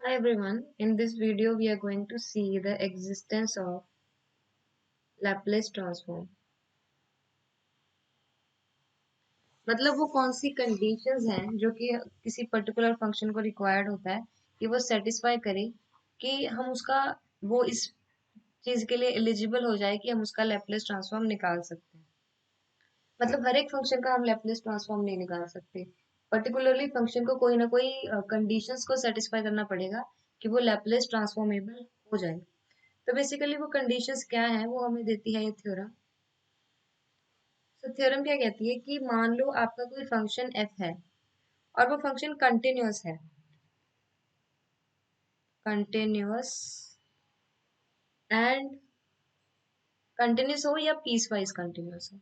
Hi everyone, in this video we are going to see the existence of Laplace transform. मतलब वो कौन सी conditions हैं जो कि किसी पर्टिकुलर फंक्शन को रिक्वायर्ड होता है कि वो सेटिस्फाई करे कि हम उसका वो इस चीज के लिए एलिजिबल हो जाए कि हम उसका लैपलेस ट्रांसफॉर्म निकाल सकते हैं। मतलब हर एक फंक्शन का हम लैपलेस ट्रांसफॉर्म नहीं निकाल सकते, पर्टिकुलरली फंक्शन को कोई ना कोई कंडीशंस को सेटिस्फाई करना पड़ेगा कि वो लैपलेस ट्रांसफॉर्मेबल हो जाए। तो बेसिकली वो कंडीशंस क्या है वो हमें देती है ये थ्योरम। तो थ्योरम क्या कहती है कि मान लो आपका कोई फंक्शन एफ है और वो फंक्शन कंटिन्यूअस है, कंटिन्यूअस एंड कंटिन्यूअस हो या पीस वाइज कंटिन्यूअस हो,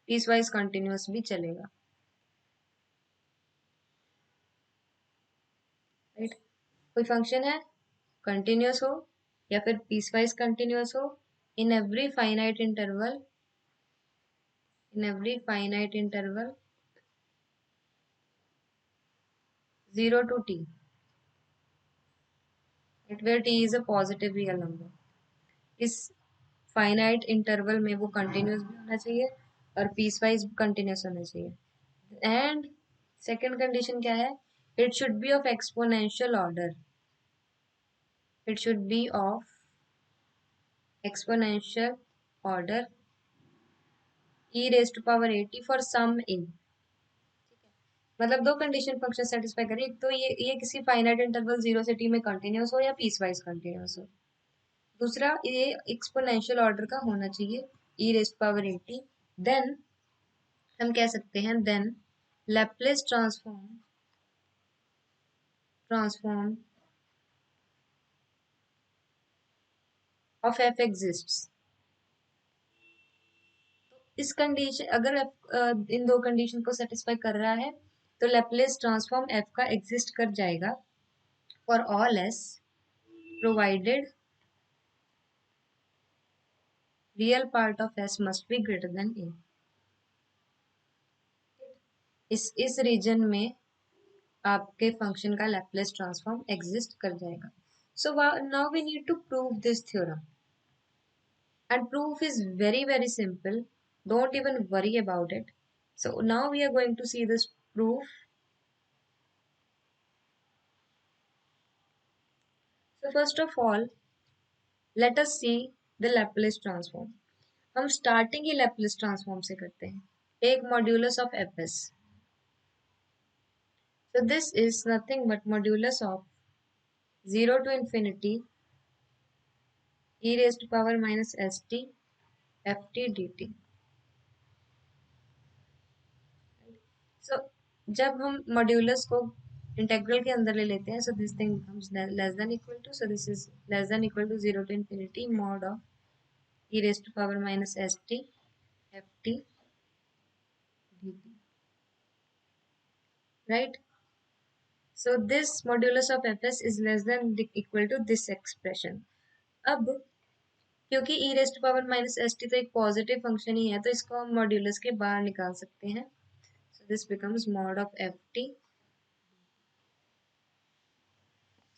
पीस वाइज कंटिन्यूअस भी चलेगा, राइट। कोई फंक्शन है, कंटिन्यूअस हो या फिर पीस वाइज कंटिन्यूअस हो in every finite interval, in every finite interval 0 to t, it where t is a positive real number। इस फाइनाइट इंटरवल में वो कंटिन्यूस भी होना चाहिए और पीस वाइज कंटिन्यूस होना चाहिए। एंड सेकेंड कंडीशन क्या है, it should be of exponential order, it should be of exponential order e raise to power 80 for some n. मतलब दो कंडीशन फंक्शन सेटिस्फाई करें, एक तो ये किसी फाइनाइट इंटरवल 0 से t में कंटिन्यूस हो या पीस वाइज कंटिन्यूस हो, दूसरा ये एक्सपोनेंशियल ऑर्डर का होना चाहिए e raise to power 80। Then हम कह सकते हैं then Laplace transform of f exists. इस कंडीशन अगर इन दो कंडीशन को सेटिस्फाई कर रहा है तो लैपलेस ट्रांसफॉर्म एफ का एग्जिस्ट कर जाएगा for all s provided real part of s must be greater than a. इस रीजन में आपके फंक्शन का लैपलेस ट्रांसफॉर्म एग्जिस्ट कर जाएगा। So now we need to prove this theorem and proof is very simple, don't even worry about it. So now we are going to see this proof. So first of all, let us see the Laplace transform. हम starting ही Laplace transform से करते हैं, take modulus of fs। So this is nothing but modulus of 0 to infinity e raised to power minus st ft dt। So जब हम modulus को integral के अंदर ले लेते हैं, so this thing becomes less than equal to, so this is less than equal to 0 to infinity mod of e raised to power minus st ft dt, right? So this modulus of fs is less than equal to this expression। अब क्योंकि e raised to power minus st तो एक positive function ही है तो इसको हम modulus के बाहर निकाल सकते हैं, so this becomes mod of ft।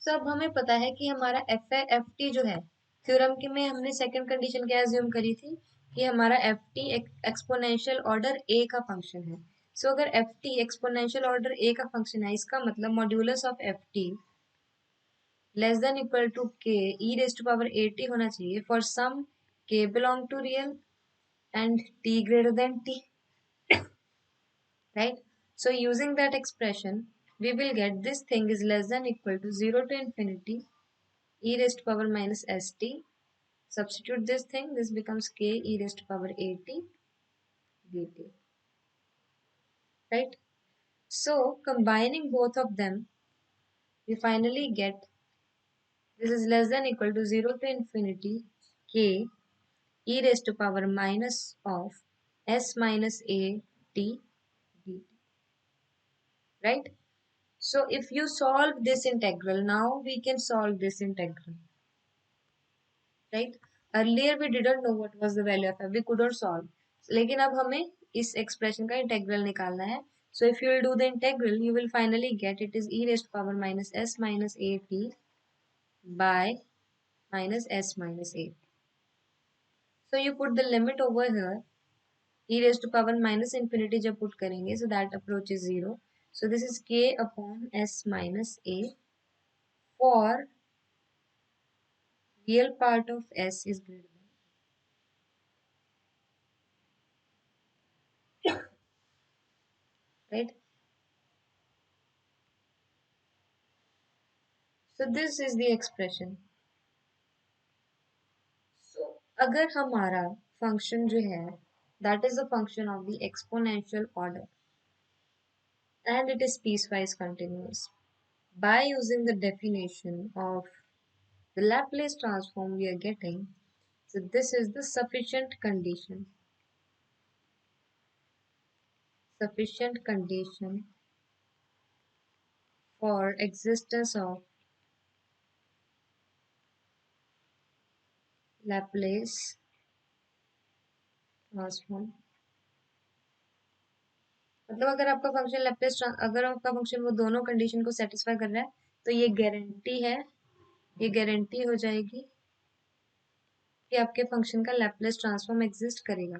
तो अब हमें पता है कि हमारा एफ टी जो है थ्योरम के में हमने सेकंड कंडीशन क्या एज्यूम करी थी कि हमारा f t exponential order a का फंक्शन है। सो अगर f t exponential order a का फंक्शन है इसका मतलब modulus of f t less than equal to k e raise to power a t होना चाहिए for some k belong to real and t greater than t, right? So using that expression we will get this thing is less than equal to 0 to infinity e raised to power minus st, substitute this thing, this becomes k e raised to power 80 dt, right? So combining both of them we finally get this is less than equal to 0 to infinity k e raised to power minus of s minus a t dt, right? So if you solve this integral, now we can solve this integral, right? Earlier we didn't know what was the value of f, we couldn't solve, लेकिन अब हमें इस expression का integral निकालना है So if you will do the integral, you will finally get it is e raised to power minus s minus a t by minus s minus a. So you put the limit over here, e raised to power minus infinity जब put करेंगे, so that approaches 0. So this is k upon s minus a for real part of s is greater than, right? So this is the expression. So अगर हमारा function जो है that is a function of the exponential order and it is piecewise continuous, by using the definition of the Laplace transform we are getting, so this is the sufficient condition for existence of Laplace transform. मतलब अगर आपका function वो दोनों condition को satisfy कर रहा है तो ये गारंटी है, ये गारंटी हो जाएगी कि आपके फंक्शन का लैपलेस ट्रांसफॉर्म एग्जिस्ट करेगा.